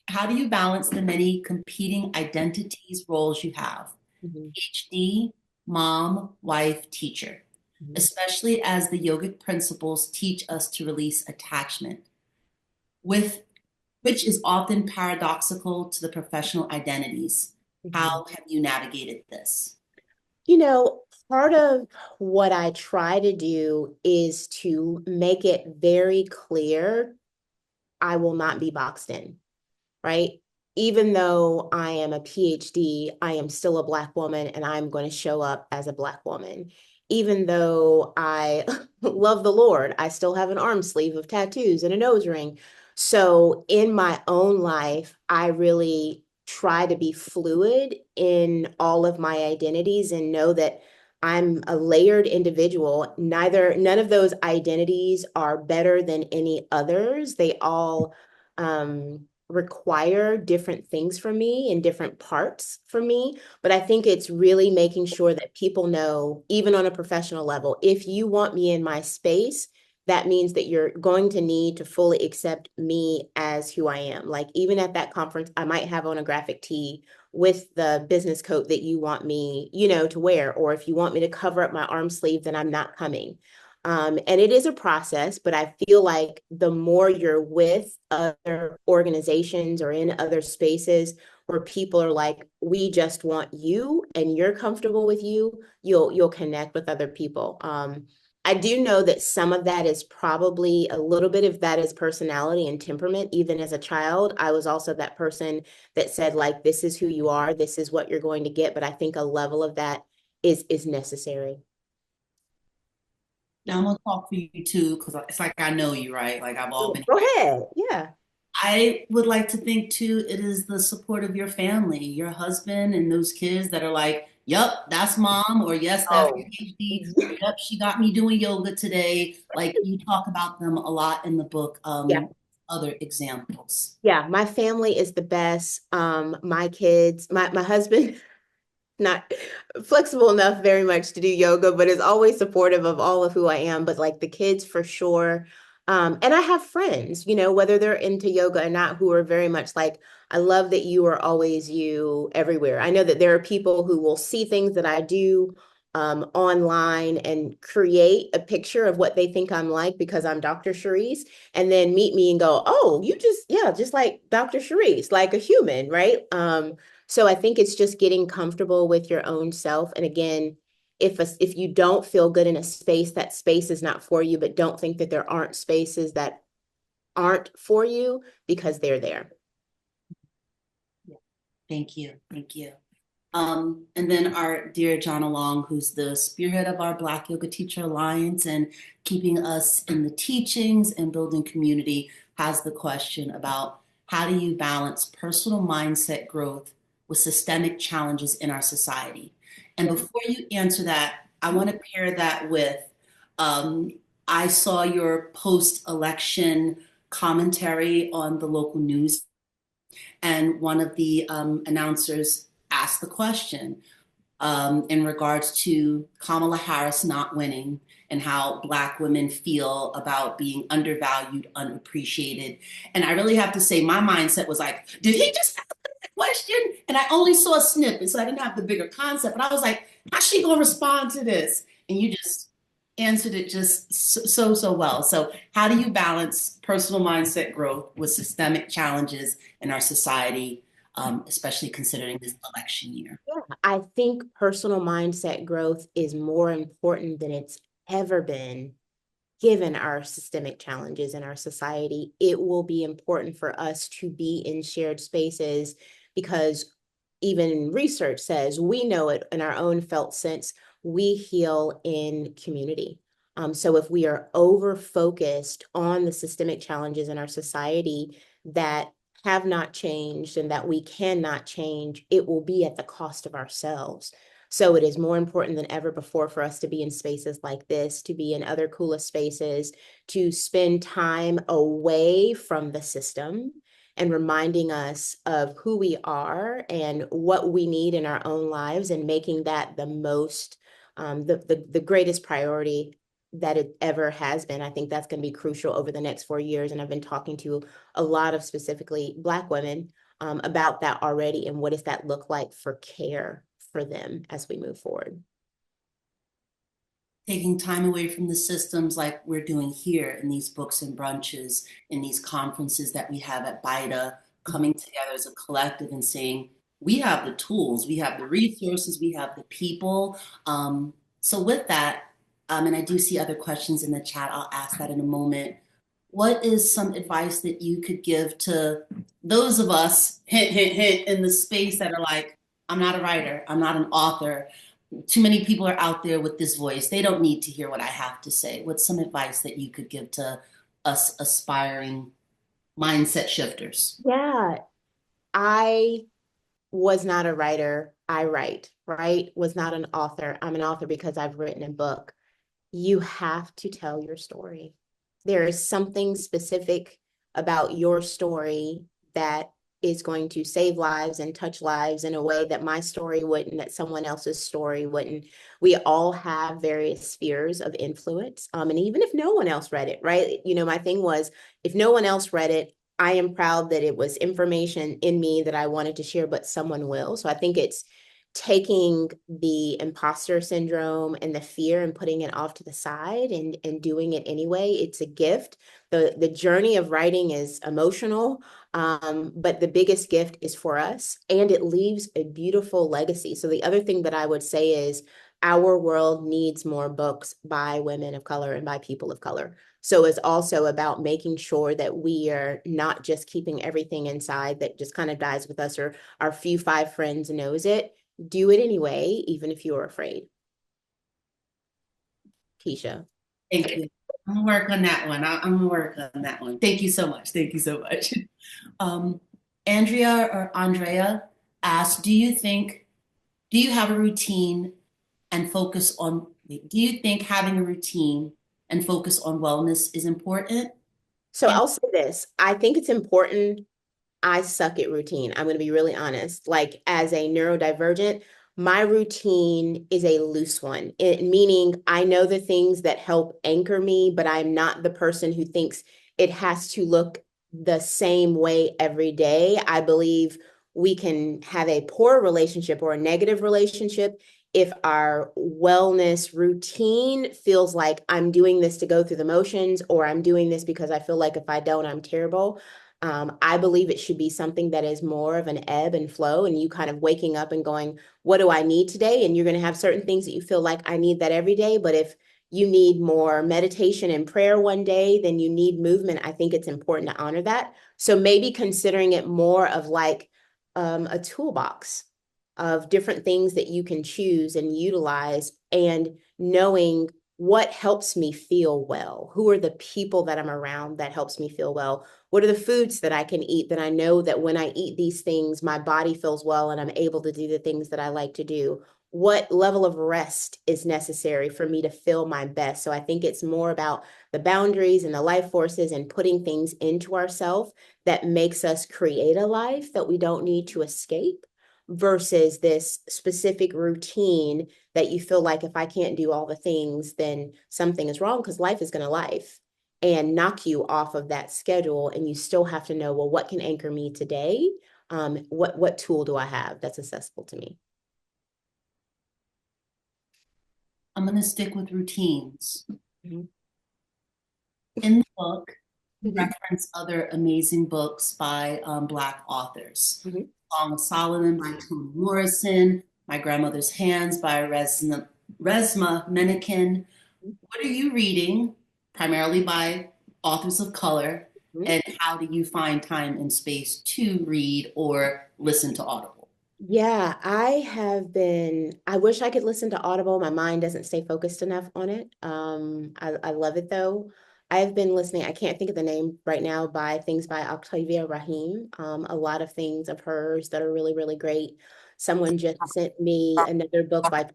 How do you balance the many competing identities, roles you have? Mhm. PhD, mom, wife, teacher, Mhm. especially as the yogic principles teach us to release attachment, with which is often paradoxical to the professional identities. Mhm. How have you navigated this? You know, part of what I try to do is to make it very clear I will not be boxed in, right? Even though I am a PhD, I am still a Black woman and I'm going to show up as a Black woman. Even though I love the Lord, I still have an arm sleeve of tattoos and a nose ring. So in my own life, I really try to be fluid in all of my identities and know that I'm a layered individual. None of those identities are better than any others. They all require different things from me in different parts for me. But I think it's really making sure that people know, even on a professional level, if you want me in my space, that means that you're going to need to fully accept me as who I am. Like even at that conference, I might have on a graphic tee with the business coat that you want me, to wear, or if you want me to cover up my arm sleeve, then I'm not coming. And it is a process, but I feel like the more you're with other organizations or in other spaces where people are like, we just want you and you're comfortable with you, you'll connect with other people. I do know that some of that is probably a little bit of that is personality and temperament. Even as a child, I was also that person that said, like, this is who you are, this is what you're going to get. But I think a level of that is necessary. Now I'm gonna talk for you too, because it's like I know you, right? Like I've all been. Go ahead. Yeah. I would like to think too, it is the support of your family, your husband, and those kids that are like, "Yup, that's mom," or "Yes, that's Oh, PhD," or "Yup, she got me doing yoga today." Like you talk about them a lot in the book. yeah. Other examples. Yeah. My family is the best. My kids, my husband, not flexible enough very much to do yoga, but is always supportive of all of who I am. But like the kids for sure. And I have friends, whether they're into yoga or not, who are very much like, I love that you are always you everywhere. I know that there are people who will see things that I do online and create a picture of what they think I'm like because I'm Dr. Charryse, and then meet me and go, oh, yeah, just like Dr. Charryse, like a human, right? So I think it's just getting comfortable with your own self. And again, if you don't feel good in a space, that space is not for you, but don't think that there aren't spaces that aren't for you because they're there. Yeah. Thank you. Thank you. And then our dear Jonna Long, who's the spearhead of our Black Yoga Teacher Alliance and keeping us in the teachings and building community, has the question about how do you balance personal mindset growth with systemic challenges in our society? And Yeah. before you answer that, I want to pair that with um, I saw your post election commentary on the local news, and one of the announcers asked the question in regards to Kamala Harris not winning and how Black women feel about being undervalued, unappreciated. And I really have to say, my mindset was like, did he just ask that question? And I only saw a snippet, so I didn't have the bigger concept. But I was like, how's she going to respond to this? And you just answered it just so well. So, how do you balance personal mindset growth with systemic challenges in our society, especially considering this election year? Yeah, I think personal mindset growth is more important than it's ever been given our systemic challenges in our society. It will be important for us to be in shared spaces because even research says we know it in our own felt sense, we heal in community. So if we are over focused on the systemic challenges in our society that have not changed and that we cannot change, it will be at the cost of ourselves. So it is more important than ever before for us to be in spaces like this, to be in other Kula spaces, to spend time away from the system and reminding us of who we are and what we need in our own lives and making that the most, the greatest priority that it ever has been. I think that's going to be crucial over the next 4 years. And I've been talking to a lot of specifically Black women about that already. And what does that look like for care for them as we move forward? Taking time away from the systems like we're doing here in these books and brunches, in these conferences that we have at BYTA, coming together as a collective and saying, we have the tools, we have the resources, we have the people. So with that, and I do see other questions in the chat, I'll ask that in a moment. What is some advice that you could give to those of us, hint, hint, hint, in the space that are like, I'm not a writer, I'm not an author, too many people are out there with this voice. They don't need to hear what I have to say. What's some advice that you could give to us aspiring mindset shifters? Yeah, I was not a writer. I write, right? Was not an author. I'm an author because I've written a book. You have to tell your story. There is something specific about your story that is going to save lives and touch lives in a way that my story wouldn't, that someone else's story wouldn't. We all have various spheres of influence. And even if no one else read it, right? You know, my thing was, if no one else read it, I am proud that it was information in me that I wanted to share, but someone will. So I think it's taking the imposter syndrome and the fear and putting it off to the side and doing it anyway. It's a gift. The journey of writing is emotional, but the biggest gift is for us, and it leaves a beautiful legacy. So the other thing that I would say is our world needs more books by women of color and by people of color. So it's also about making sure that we are not just keeping everything inside that just kind of dies with us, or our few five friends knows it. Do it anyway, even if you're afraid. Keisha. Thank you. I'm gonna work on that one. I'm gonna work on that one. Thank you so much. Thank you so much. Um, Andrea asked, do you have a routine and focus on, do you think having a routine and focus on wellness is important? So And I'll say this. I think it's important. I suck at routine. I'm going to be really honest. Like, as a neurodivergent, my routine is a loose one, meaning I know the things that help anchor me, but I'm not the person who thinks it has to look the same way every day. I believe we can have a poor relationship or a negative relationship if our wellness routine feels like I'm doing this to go through the motions, or I'm doing this because I feel like if I don't, I'm terrible. I believe it should be something that is more of an ebb and flow, and you kind of waking up and going, what do I need today? And you're going to have certain things that you feel like I need that every day. But if you need more meditation and prayer one day, then you need movement. I think it's important to honor that. So maybe considering it more of like a toolbox of different things that you can choose and utilize, and knowing what helps me feel well. Who are the people that I'm around that helps me feel well? What are the foods that I can eat that I know that when I eat these things, my body feels well and I'm able to do the things that I like to do? What level of rest is necessary for me to feel my best? So I think it's more about the boundaries and the life forces and putting things into ourselves that makes us create a life that we don't need to escape, versus this specific routine that you feel like, if I can't do all the things, then something is wrong, because life is going to life and knock you off of that schedule. And you still have to know, well, what can anchor me today? What tool do I have that's accessible to me? I'm gonna stick with routines. Mhm. In the book, you Mhm. reference other amazing books by Black authors. Mhm. Song of Solomon by Toni Morrison, My Grandmother's Hands by Resma Menakem. What are you reading, primarily by authors of color, Mhm. and how do you find time and space to read or listen to Audible? Yeah, I wish I could listen to Audible. My mind doesn't stay focused enough on it. I love it though. I've been listening, I can't think of the name right now, by things by Octavia Rahim. A lot of things of hers that are really, really great. Someone just sent me another book by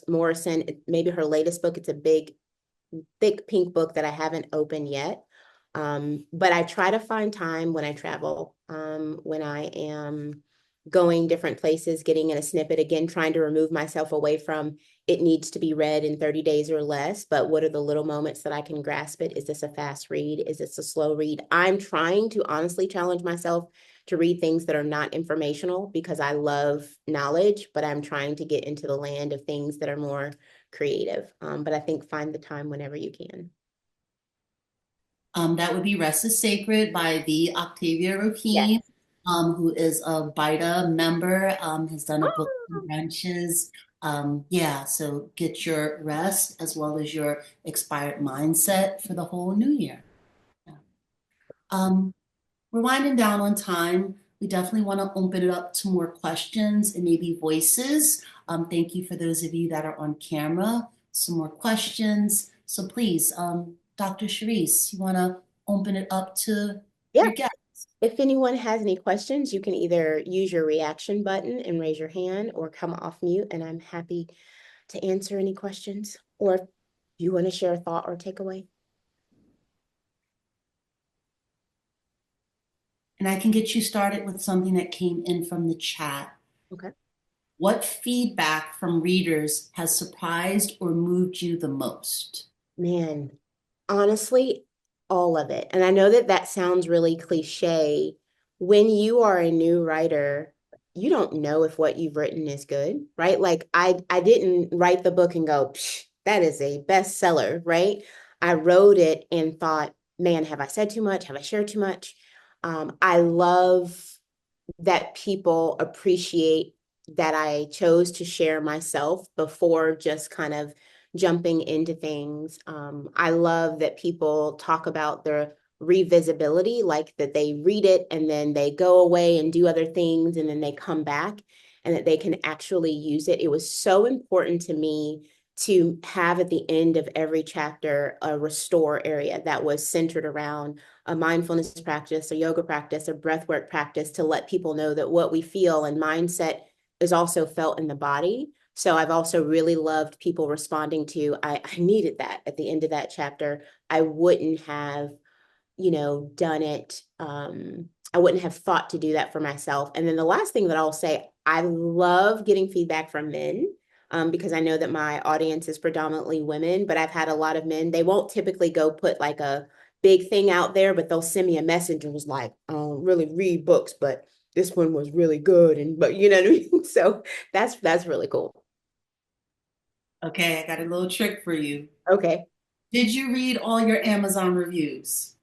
Morrison. Maybe her latest book. It's a big, thick pink book that I haven't opened yet. But I try to find time when I travel, when I am going different places, getting in a snippet, again, trying to remove myself away from it needs to be read in 30 days or less. But what are the little moments that I can grasp it? Is this a fast read? Is this a slow read? I'm trying to honestly challenge myself to read things that are not informational, because I love knowledge, but I'm trying to get into the land of things that are more creative. But I think find the time whenever you can. That would be Rest is Sacred by the Octavia Yes. Rohim, who is a BYTA member, has done a book Oh, in branches. Yeah, so get your rest as well as your expired mindset for the whole new year. Yeah. Um, we're winding down on time. We definitely want to open it up to more questions and maybe voices. Thank you for those of you that are on camera. Some more questions. So please, Dr. Charisse, you want to open it up to yeah. your guest? If anyone has any questions, you can either use your reaction button and raise your hand, or come off mute, and I'm happy to answer any questions. Or if you want to share a thought or takeaway. and I can get you started with something that came in from the chat. Okay. What feedback from readers has surprised or moved you the most? Man, honestly, all of it. And I know that that sounds really cliche. When you are a new writer, you don't know if what you've written is good, right? Like I didn't write the book and go, Psh, that is a bestseller, right? I wrote it and thought, man, have I said too much? Have I shared too much? I love that people appreciate that I chose to share myself before just kind of jumping into things. I love that people talk about their revisability, like that they read it and then they go away and do other things and then they come back and that they can actually use it. It was so important to me to have at the end of every chapter a restore area that was centered around a mindfulness practice, a yoga practice, a breathwork practice to let people know that what we feel and mindset is also felt in the body. So I've also really loved people responding to, I needed that at the end of that chapter. I wouldn't have done it. I wouldn't have thought to do that for myself. And then the last thing that I'll say, I love getting feedback from men. Because I know that my audience is predominantly women, but I've had a lot of men. They won't typically go put like a big thing out there, but they'll send me a message and was like, I don't really read books, but this one was really good. And but you know what I mean? So that's really cool. Okay, I got a little trick for you. Okay. Did you read all your Amazon reviews?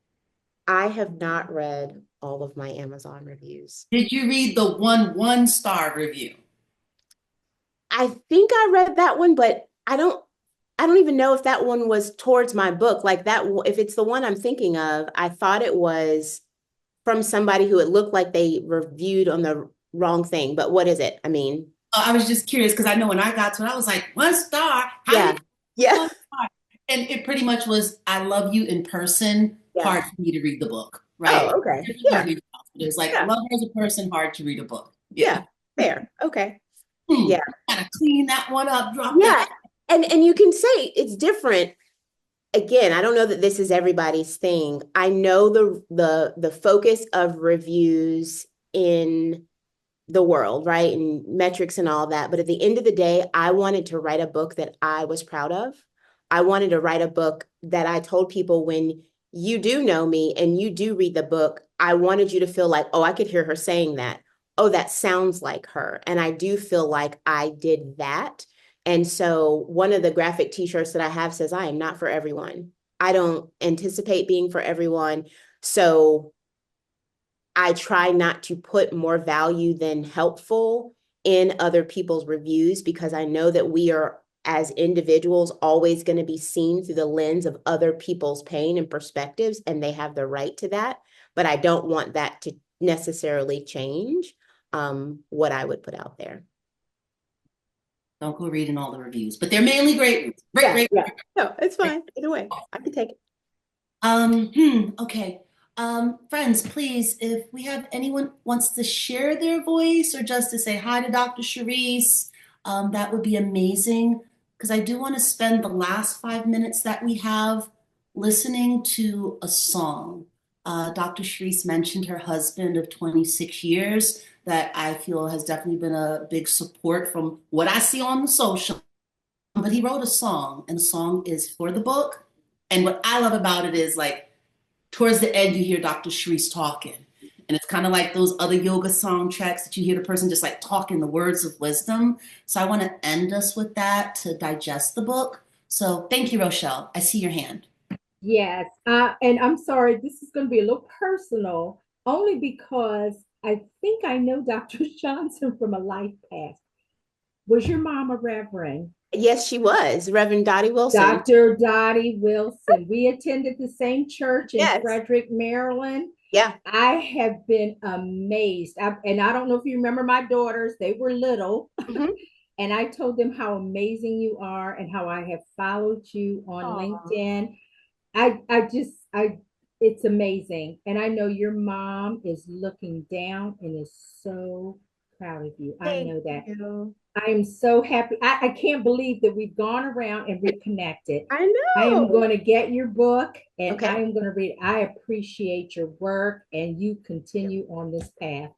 I have not read all of my Amazon reviews. Did you read the one-star review? I think I read that one, but I don't even know if that one was towards my book. Like that, if it's the one I'm thinking of, I thought it was from somebody who it looked like they reviewed on the wrong thing. But what is it? I mean, I was just curious because I know when I got to it, I was like, 1 star? How do you yeah, yeah, 1 star? And it pretty much was, I love you in person, yeah. hard for me to read the book, right? Oh, okay. Different than Yeah, everything else. But it was like, yeah, love her as a person, hard to read a book. Yeah. yeah. Fair. Okay. Hmm. Yeah, Gotta clean that one up, drop yeah. that. And you can say it's different. Again, I don't know that this is everybody's thing. I know the focus of reviews in the world, right? And metrics and all that. But at the end of the day, I wanted to write a book that I was proud of. I wanted to write a book that I told people when you do know me and you do read the book, I wanted you to feel like, oh, I could hear her saying that. Oh, that sounds like her. And I do feel like I did that. And so one of the graphic t-shirts that I have says, I am not for everyone. I don't anticipate being for everyone. So I try not to put more value than helpful in other people's reviews because I know that we are, as individuals, always going to be seen through the lens of other people's pain and perspectives, and they have the right to that. But I don't want that to necessarily change what I would put out there. Don't go reading all the reviews, but they're mainly great reviews. Great, Yeah, great, yeah. No, it's great. fine. Either way, I can take it. Okay. Friends, please, if we have anyone wants to share their voice or just to say hi to Dr. Charisse, that would be amazing because I do want to spend the last 5 minutes that we have listening to a song. Dr. Charisse mentioned her husband of 26 years that I feel has definitely been a big support from what I see on the social. But he wrote a song, and the song is for the book. And what I love about it is like towards the end, you hear Dr. Charisse talking. And it's kind of like those other yoga song tracks that you hear the person just like talking the words of wisdom. So I want to end us with that to digest the book. So thank you, Rochelle. I see your hand. Yes, and I'm sorry, this is going to be a little personal, only because I think I know Dr. Johnson from a life past. Was your mom a reverend? Yes, she was Reverend Dottie Wilson. Dr. Dottie Wilson. We attended the same church in Yes. Frederick, Maryland. Yeah. I have been amazed. And I don't know if you remember my daughters, they were little. Mm-hmm. And I told them how amazing you are and how I have followed you on Aww. LinkedIn. It's amazing. And I know your mom is looking down and is so proud of you. I Thank know that. you. I am so happy. I can't believe that we've gone around and reconnected. I I am know. going to get your book and I Okay. am going to read. I appreciate your work and you continue on this path.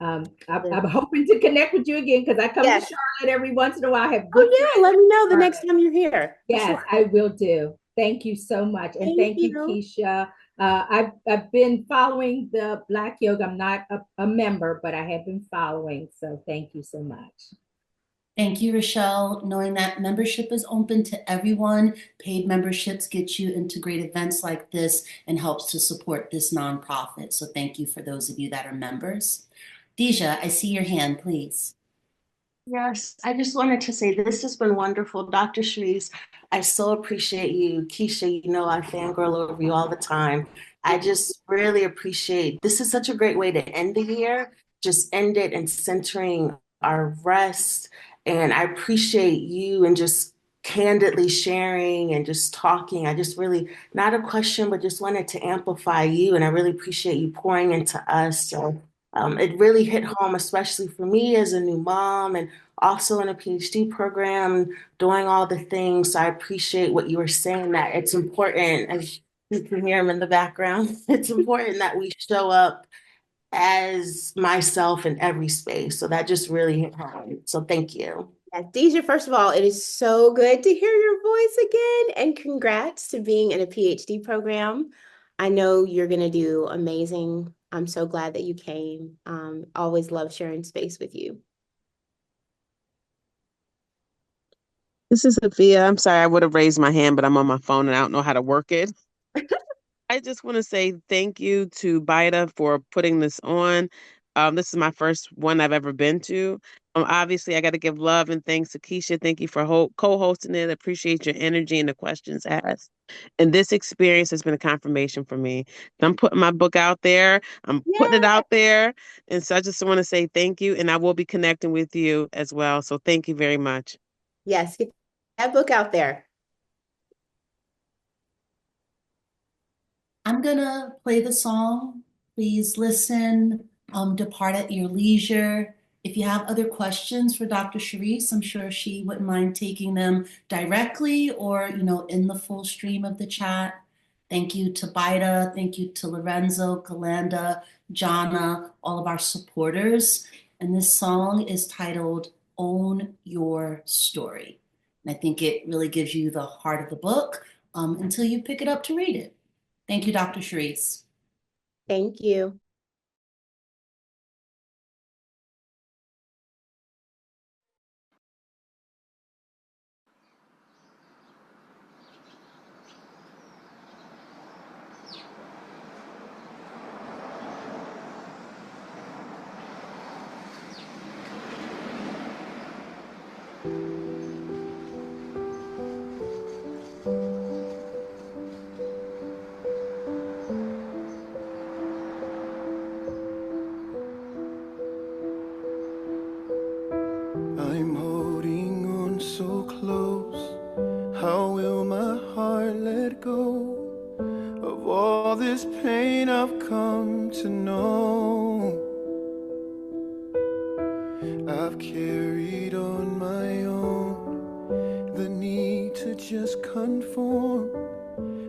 I'm hoping to connect with you again because I come to Yes. Charlotte every once in a while. I have good Oh, yeah. friends Let me know in the next Charlotte. time you're here. For Yes, sure. I will do. Thank you so much. And Thank thank you, you. Keisha. I've been following the Black Yoga. I'm not a member, but I have been following. So thank you so much. Thank you, Rochelle. Knowing that membership is open to everyone, paid memberships get you into great events like this and helps to support this nonprofit. So thank you for those of you that are members. Deja, I see your hand, please. Yes, I just wanted to say this has been wonderful. Dr. Charryse, I so appreciate you. Keisha, you know I fangirl over you all the time. I just really appreciate this is such a great way to end the year. Just end it and centering our rest. And I appreciate you and just candidly sharing and just talking. I just really, not a question, but just wanted to amplify you. And I really appreciate you pouring into us. So it really hit home, especially for me as a new mom and also in a PhD program, doing all the things. So I appreciate what you were saying, that it's important, as you can hear him in the background, it's important that we show up as myself in every space. So that just really hit home. So thank you. Yes, Deja, first of all, it is so good to hear your voice again, and congrats to being in a PhD program. I know you're going to do amazing. I'm so glad that you came. Always love sharing space with you. This is Sophia. I'm sorry, I would have raised my hand, but I'm on my phone and I don't know how to work it. I just want to say thank you to BYTA for putting this on. This is my first one I've ever been to. Obviously, I got to give love and thanks to Keisha. Thank you for co-hosting it. Appreciate your energy and the questions asked. And this experience has been a confirmation for me. I'm putting my book out there. I'm putting it Yeah. out there. And so I just want to say thank you. And I will be connecting with you as well. So thank you very much. Yes, get that book out there. I'm gonna play the song. Please listen, depart at your leisure. If you have other questions for Dr. Charryse, I'm sure she wouldn't mind taking them directly or, in the full stream of the chat. Thank you to Bida, thank you to Lorenzo, Galanda, Jana, all of our supporters. And this song is titled Own Your Story. And I think it really gives you the heart of the book until you pick it up to read it. Thank you, Dr. Charryse. Thank you. I'm holding on so close. How will my heart let go of all this pain I've come to know? I've carried on my own, the need to just conform.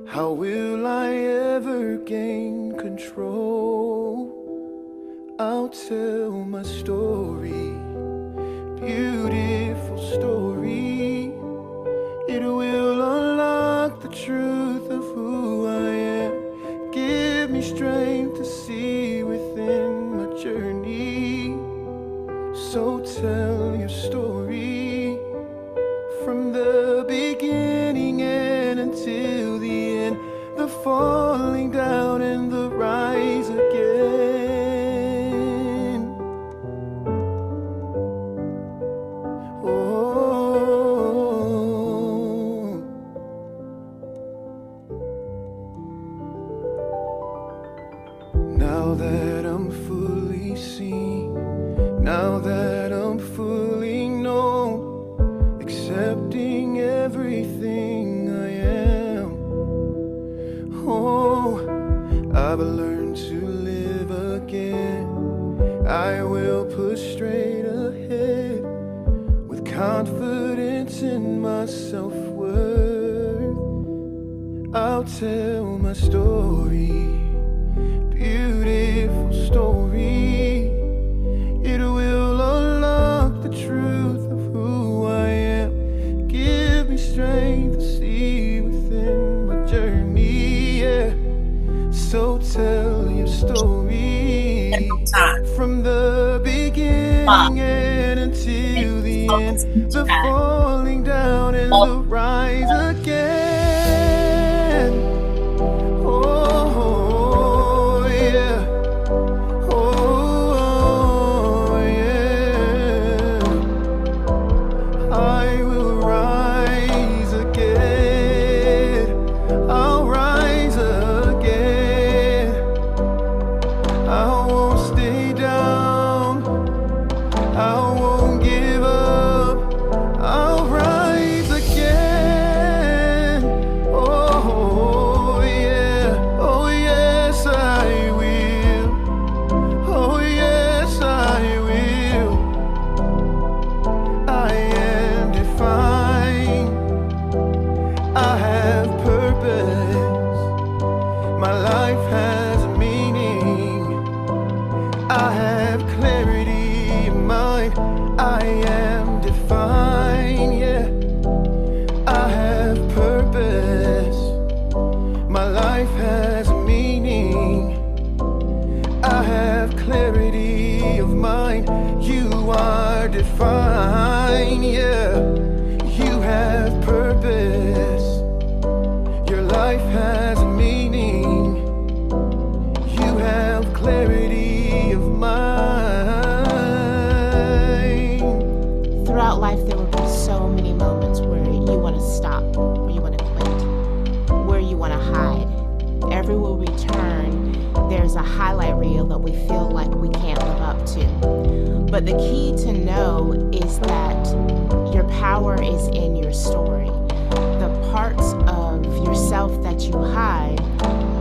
How will I ever gain control? I'll tell my story, beautiful story. It will unlock the truth of who I am. Give me strength to see within my journey. So tell your story from the beginning and until the end. The falling down and the rise again. Oh, now that I'm fully seen, now that I'm fully known, accepting everything I am. Oh, I've learned to live again. I will push straight ahead. confidence in my self-worth. I'll tell my story, beautiful story. It will unlock the truth of who I am. Give me strength to see within my journey, yeah. So tell your story from the beginning and until the end, the falling down and the rise again. Oh, yeah. Oh, yeah. I will rise again. I'll rise again. I won't stay down. I won't give up. I'll rise again. Oh, yeah. Oh, yes, I will. Oh, yes, I will. I am defined. I have purpose. My life has a meaning. I have clarity in mind. I am defined, yeah. I have purpose. My life has a meaning. I have clarity of mind. You are defined, yeah. You have purpose. Your life has a meaning. You have clarity of mind. Throughout life, there will be so many moments where you want to stop, where you want to quit, where you want to hide. Everywhere we turn, there's a highlight reel that we feel like we can't live up to. But the key to know is that your power is in your story. The parts of yourself that you hide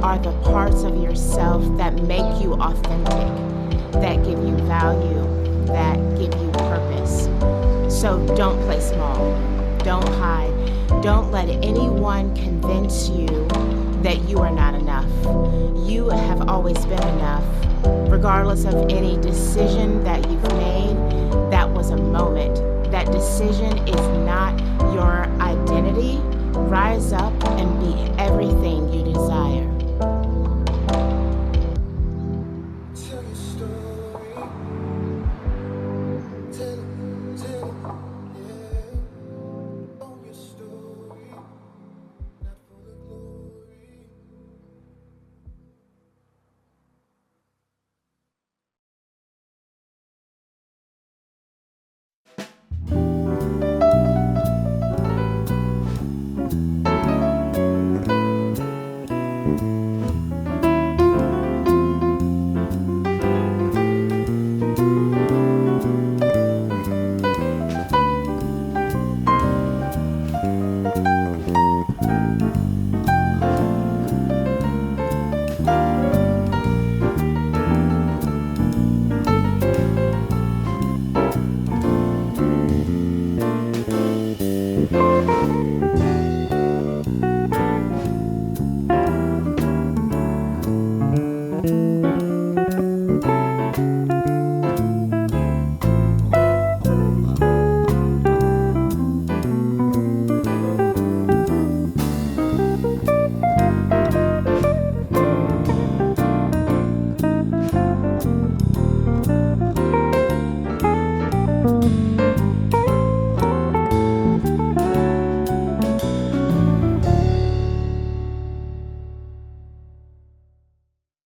are the parts of yourself that make you authentic, that give you value, that give you purpose. So don't play small. Don't hide. Don't let anyone convince you that you are not enough. You have always been enough. Regardless of any decision that you've made, that was a moment. That decision is not your identity. Rise up and be everything you desire.